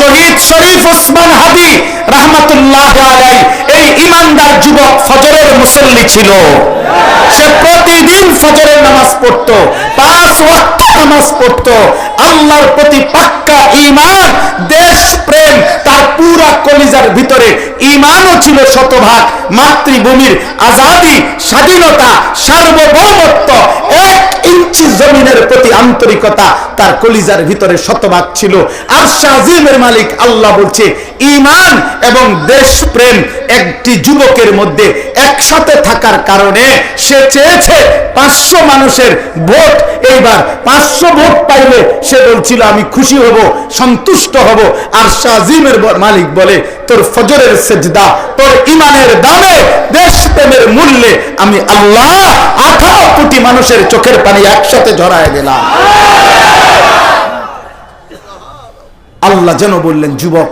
শহীদ শরীফ ওসমান হাদি রাহমাতুল্লাহ আলাইহি এই ইমানদার যুবক ফজরের মুসল্লি ছিল। সে প্রতিদিন ফজরের নামাজ পড়তো, 5 ওয়াক্ত নামাজ পড়তো। আল্লাহর প্রতি পাক্কা ঈমান, দেশ প্রেম তার পুরা কলিজার ভিতরে। ঈমানও ছিল শতভাগ। মাতৃভূমির আজাদি, স্বাধীনতা, সার্বভৌমত্ব, 1 ইঞ্চি জমিনের প্রতি আন্তরিকতা তার কলিজার ভিতরে শতভাগ ছিল। আরশ আজিমের মালিক আল্লাহ বলছে, ঈমান এবং দেশপ্রেম একটি যুবকের মধ্যে একসাথে থাকার কারণে সে চেয়েছে 500 মানুষের ভোট। এইবার 500 ভোট পাইলে সে বলছিল আমি খুশি হব, সন্তুষ্ট হব। আরশ আজিমের মালিক বলে, তোর ফজরের সেজদা, তোর ঈমানের দামে, দেশপ্রেমের মূল্যে আমি আল্লাহ 18 কোটি মানুষের চোখের পানি একসাথে ঝরায় দিলাম। আল্লাহ যেন বললেন, যুবক